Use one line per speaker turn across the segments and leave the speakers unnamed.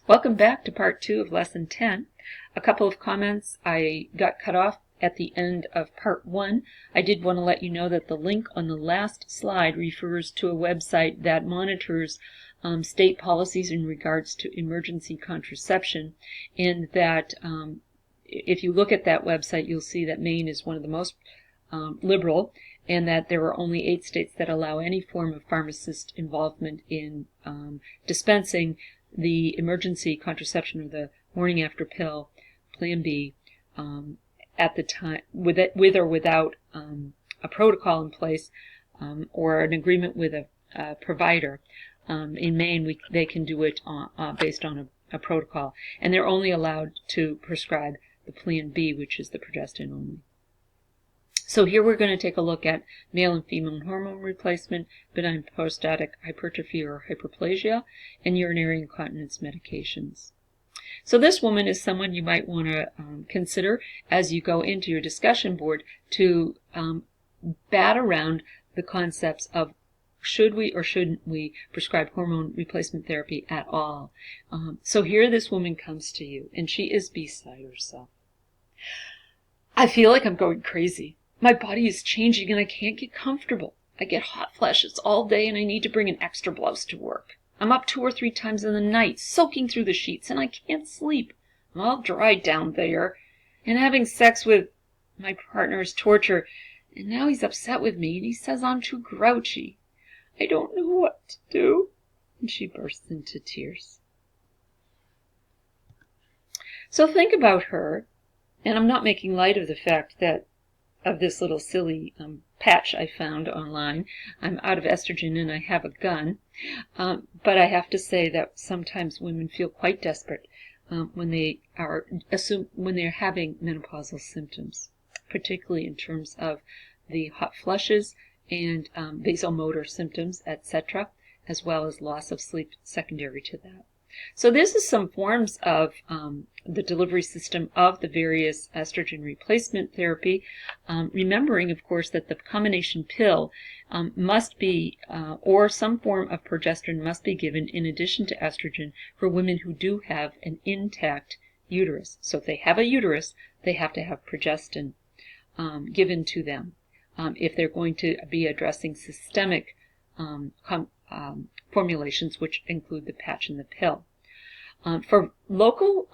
Welcome back to part 2 of lesson 10. A couple of comments. I got cut off at the end of part 1. I did want to let you know that the link on the last slide refers to a website that monitors state policies in regards to emergency contraception, and that if you look at that website, you'll see that Maine is one of the most liberal, and that there are only 8 states that allow any form of pharmacist involvement in dispensing the emergency contraception or the morning after pill, Plan B, at the time, with or without a protocol in place or an agreement with a provider. In Maine, they can do it based on a protocol, and they're only allowed to prescribe the Plan B, which is the progestin only. So here we're going to take a look at male and female hormone replacement, benign prostatic hypertrophy or hyperplasia, and urinary incontinence medications. So this woman is someone you might want to consider as you go into your discussion board to bat around the concepts of should we or shouldn't we prescribe hormone replacement therapy at all. So here this woman comes to you, and she is beside herself. I feel like I'm going crazy. My body is changing and I can't get comfortable. I get hot flashes all day and I need to bring an extra blouse to work. I'm up 2 or 3 times in the night, soaking through the sheets, and I can't sleep. I'm all dry down there. And having sex with my partner is torture. And now he's upset with me and he says I'm too grouchy. I don't know what to do. And she bursts into tears. So think about her, and I'm not making light of the fact that of this little silly patch I found online. I'm out of estrogen and I have a gun, but I have to say that sometimes women feel quite desperate when they're having menopausal symptoms, particularly in terms of the hot flushes and vasomotor symptoms, etc., as well as loss of sleep secondary to that. So this is some forms of the delivery system of the various estrogen replacement therapy, remembering, of course, that the combination pill must be, or some form of progesterone must be given in addition to estrogen for women who do have an intact uterus. So if they have a uterus, they have to have progestin given to them if they're going to be addressing systemic formulations, which include the patch and the pill. For local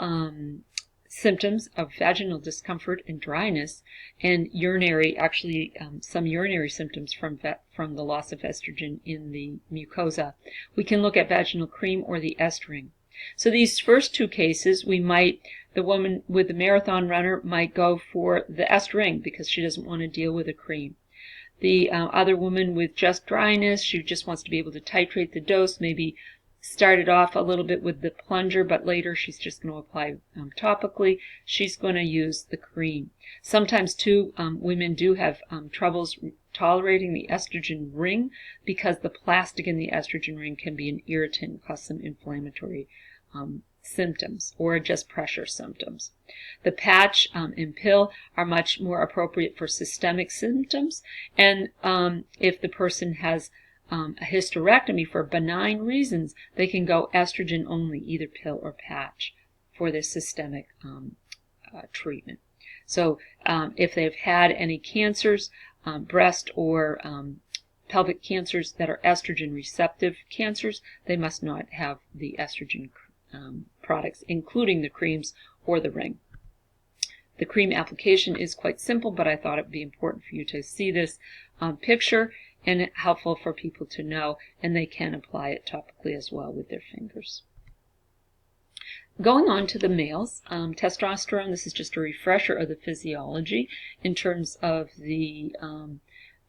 symptoms of vaginal discomfort and dryness, and urinary, some urinary symptoms from the loss of estrogen in the mucosa, we can look at vaginal cream or the Estring. So these first 2 cases, the woman with the marathon runner might go for the Estring because she doesn't want to deal with a cream. The other woman with just dryness, she just wants to be able to titrate the dose, maybe start it off a little bit with the plunger, but later she's just going to apply topically. She's going to use the cream. Sometimes, too, women do have troubles tolerating the estrogen ring because the plastic in the estrogen ring can be an irritant and cause some inflammatory symptoms or just pressure symptoms. The patch and pill are much more appropriate for systemic symptoms, and if the person has a hysterectomy for benign reasons, they can go estrogen only, either pill or patch, for their systemic treatment. So if they've had any cancers, breast or pelvic cancers that are estrogen receptive cancers, they must not have the estrogen products, including the creams or the ring. The cream application is quite simple, but I thought it would be important for you to see this picture, and helpful for people to know, and they can apply it topically as well with their fingers. Going on to the males, testosterone, this is just a refresher of the physiology in terms of the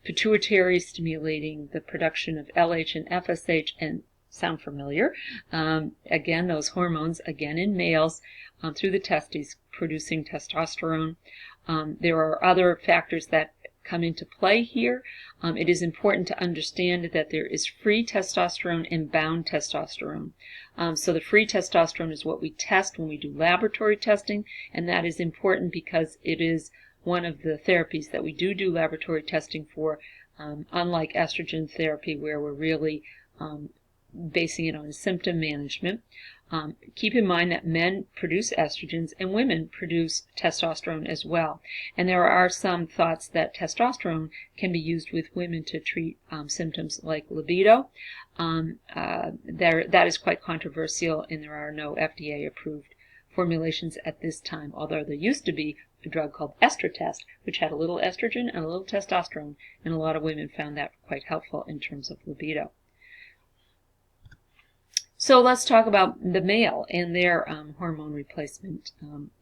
pituitary stimulating the production of LH and FSH, and sound familiar? Again, those hormones, again in males, through the testes, producing testosterone. There are other factors that come into play here. It is important to understand that there is free testosterone and bound testosterone. So the free testosterone is what we test when we do laboratory testing, and that is important because it is one of the therapies that we do laboratory testing for, unlike estrogen therapy where we're really basing it on symptom management. Keep in mind that men produce estrogens and women produce testosterone as well. And there are some thoughts that testosterone can be used with women to treat symptoms like libido. That is quite controversial, and there are no FDA-approved formulations at this time, although there used to be a drug called Estratest, which had a little estrogen and a little testosterone, and a lot of women found that quite helpful in terms of libido. So let's talk about the male and their hormone replacement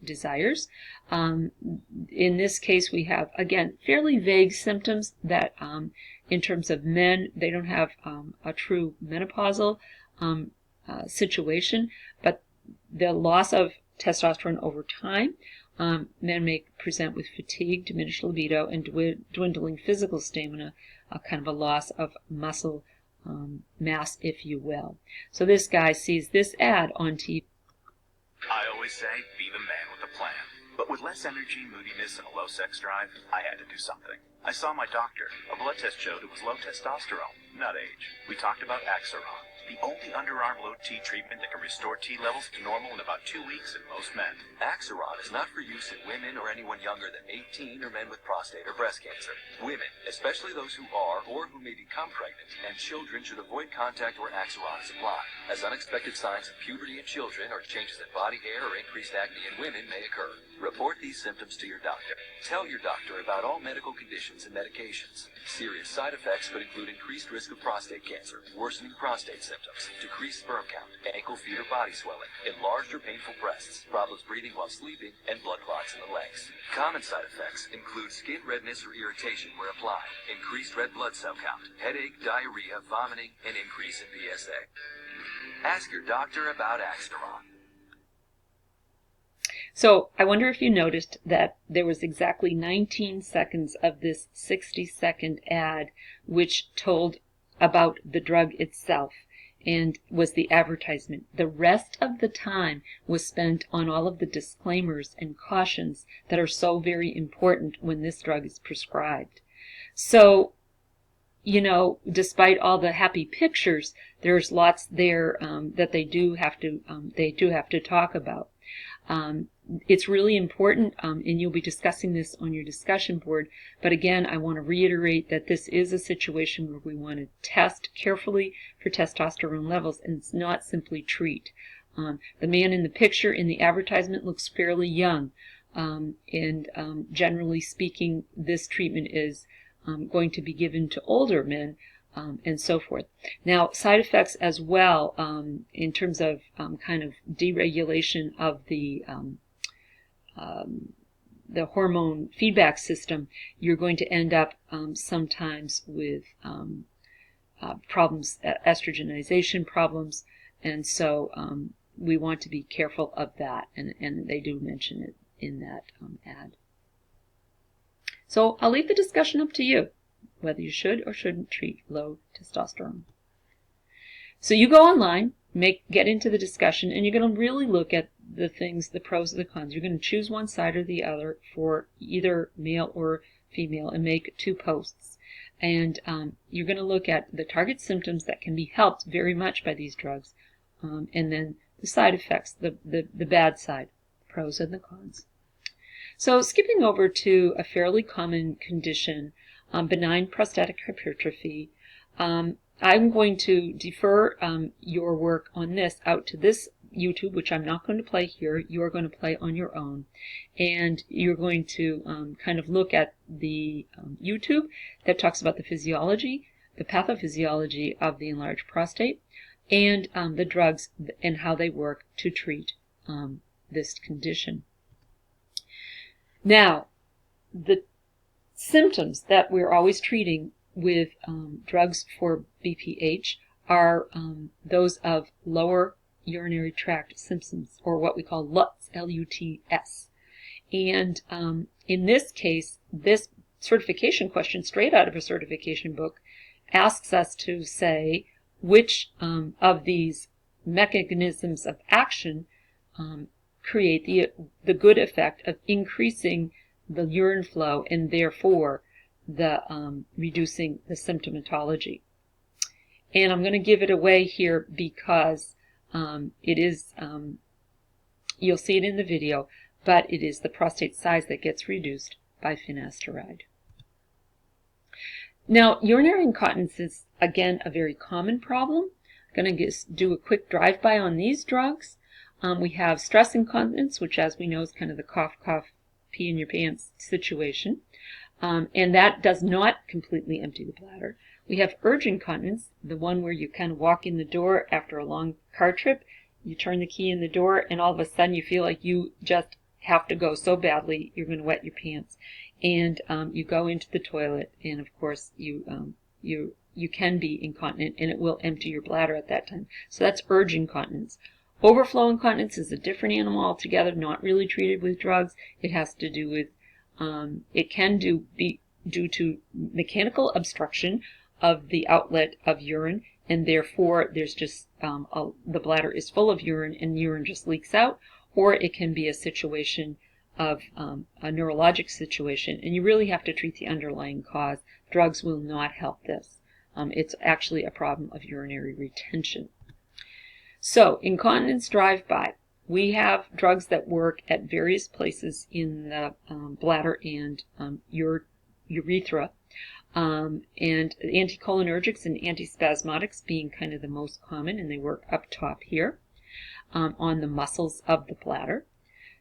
desires. In this case, we have, again, fairly vague symptoms that in terms of men, they don't have a true menopausal situation, but the loss of testosterone over time. Men may present with fatigue, diminished libido, and dwindling physical stamina, kind of a loss of muscle mass, if you will. So this guy sees this ad on TV.
I always say, be the man with a plan. But with less energy, moodiness, and a low sex drive, I had to do something. I saw my doctor. A blood test showed it was low testosterone, not age. We talked about Axiron, the only underarm load T treatment that can restore T levels to normal in about 2 weeks in most men.
Axiron is not for use in women or anyone younger than 18 or men with prostate or breast cancer. Women, especially those who are or who may become pregnant, and children should avoid contact where Axiron is applied, as unexpected signs of puberty in children or changes in body hair or increased acne in women may occur. Report these symptoms to your doctor. Tell your doctor about all medical conditions and medications. Serious side effects could include increased risk of prostate cancer, worsening prostate symptoms, decreased sperm count, ankle, feet, or body swelling, enlarged or painful breasts, problems breathing while sleeping, and blood clots in the legs. Common side effects include skin redness or irritation where applied, increased red blood cell count, headache, diarrhea, vomiting, and increase in PSA. Ask your doctor about Axiron.
So I wonder if you noticed that there was exactly 19 seconds of this 60-second ad which told about the drug itself and was the advertisement. The rest of the time was spent on all of the disclaimers and cautions that are so very important when this drug is prescribed. So, you know, despite all the happy pictures, there's lots there that they do have to talk about. It's really important, and you'll be discussing this on your discussion board, but again, I want to reiterate that this is a situation where we want to test carefully for testosterone levels and it's not simply treat. The man in the picture in the advertisement looks fairly young, and generally speaking, this treatment is going to be given to older men, and so forth. Now, side effects as well, in terms of kind of deregulation of the hormone feedback system, you're going to end up sometimes with problems, estrogenization problems, and so we want to be careful of that, and they do mention it in that ad. So I'll leave the discussion up to you, whether you should or shouldn't treat low testosterone. So you go online, get into the discussion, and you're going to really look at the things, the pros and the cons. You're going to choose one side or the other for either male or female and make 2 posts. And you're going to look at the target symptoms that can be helped very much by these drugs, and then the side effects, the bad side, the pros and the cons. So skipping over to a fairly common condition, benign prostatic hypertrophy, I'm going to defer your work on this out to this YouTube, which I'm not going to play here. You're going to play on your own. And you're going to kind of look at the YouTube that talks about the physiology, the pathophysiology of the enlarged prostate, and the drugs and how they work to treat this condition. Now, the symptoms that we're always treating with drugs for BPH are those of lower urinary tract symptoms, or what we call LUTS, L-U-T-S. And in this case, this certification question, straight out of a certification book, asks us to say which of these mechanisms of action create the good effect of increasing the urine flow and therefore the reducing the symptomatology. And I'm going to give it away here because it is, you'll see it in the video, but it is the prostate size that gets reduced by finasteride. Now, urinary incontinence is, again, a very common problem. I'm going to just do a quick drive-by on these drugs. We have stress incontinence, which, as we know, is kind of the cough, cough, pee in your pants situation. And that does not completely empty the bladder. We have urge incontinence, the one where you kind of walk in the door after a long car trip, you turn the key in the door, and all of a sudden you feel like you just have to go so badly you're going to wet your pants. And you go into the toilet, and of course you can be incontinent, and it will empty your bladder at that time. So that's urge incontinence. Overflow incontinence is a different animal altogether, not really treated with drugs. It has to do with, it can be due to mechanical obstruction of the outlet of urine, and therefore there's just, the bladder is full of urine and urine just leaks out, or it can be a situation of a neurologic situation, and you really have to treat the underlying cause. Drugs will not help this. It's actually a problem of urinary retention. So, incontinence drive-by. We have drugs that work at various places in the bladder and urethra, and anticholinergics and antispasmodics being kind of the most common, and they work up top here on the muscles of the bladder.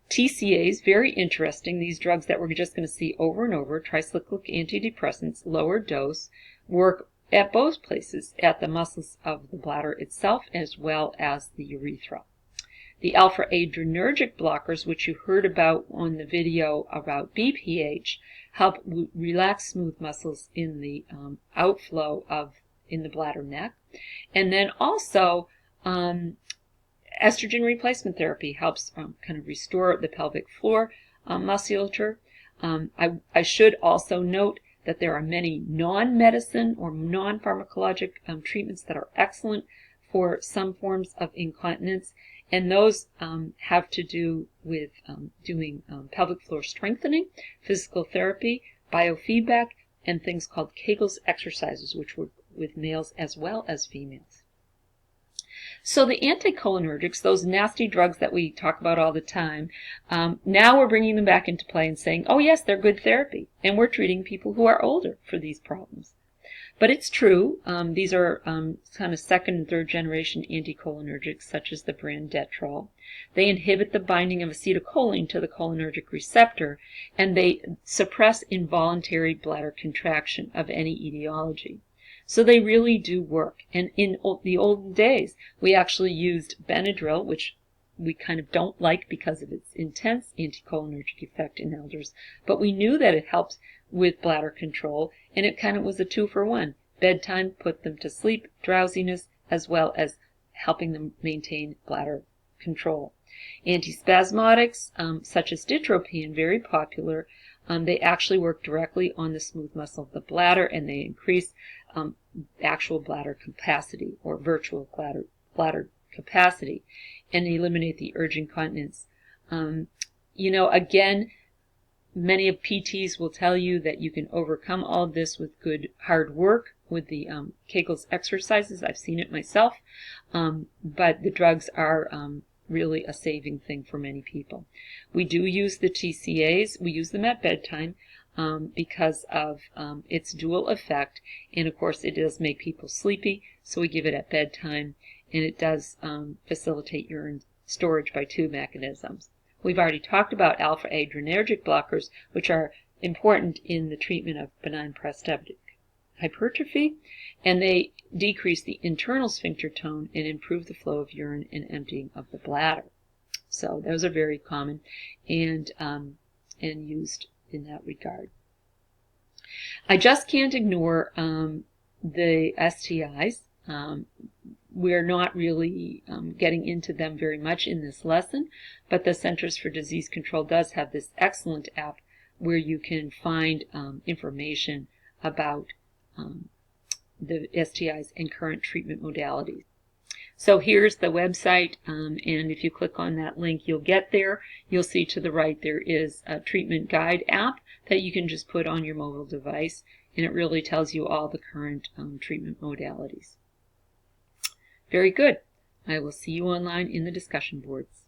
TCAs, very interesting. These drugs that we're just going to see over and over, tricyclic antidepressants, lower dose, work at both places, at the muscles of the bladder itself as well as the urethra. The alpha-adrenergic blockers, which you heard about on the video about BPH, help relax smooth muscles in the outflow in the bladder neck. And then also, estrogen replacement therapy helps kind of restore the pelvic floor musculature. I should also note that there are many non-medicine or non-pharmacologic treatments that are excellent for some forms of incontinence, and those have to do with doing pelvic floor strengthening, physical therapy, biofeedback, and things called Kegel's exercises, which work with males as well as females. So the anticholinergics, those nasty drugs that we talk about all the time, now we're bringing them back into play and saying, oh yes, they're good therapy, and we're treating people who are older for these problems. But it's true, these are kind of second and third generation anticholinergics, such as the brand Detrol. They inhibit the binding of acetylcholine to the cholinergic receptor, and they suppress involuntary bladder contraction of any etiology. So they really do work. And in the olden days, we actually used Benadryl, which we kind of don't like because of its intense anticholinergic effect in elders, but we knew that it helps with bladder control, and it kind of was a 2-for-1. Bedtime put them to sleep, drowsiness, as well as helping them maintain bladder control. Antispasmodics, such as ditropine, very popular. They actually work directly on the smooth muscle of the bladder, and they increase actual bladder capacity or virtual bladder capacity, and eliminate the urge incontinence. Again, many of PTs will tell you that you can overcome all of this with good hard work with the Kegel's exercises. I've seen it myself, but the drugs are really a saving thing for many people. We do use the TCAs. We use them at bedtime because of its dual effect, and of course it does make people sleepy, so we give it at bedtime, and it does facilitate urine storage by two mechanisms. We've already talked about alpha-adrenergic blockers, which are important in the treatment of benign prostatic hypertrophy, and they decrease the internal sphincter tone and improve the flow of urine and emptying of the bladder. So those are very common and used in that regard. I just can't ignore the STIs. We're not really getting into them very much in this lesson, but the Centers for Disease Control does have this excellent app where you can find information about the STIs and current treatment modalities. So here's the website, and if you click on that link, you'll get there. You'll see to the right there is a treatment guide app that you can just put on your mobile device, and it really tells you all the current treatment modalities. Very good. I will see you online in the discussion boards.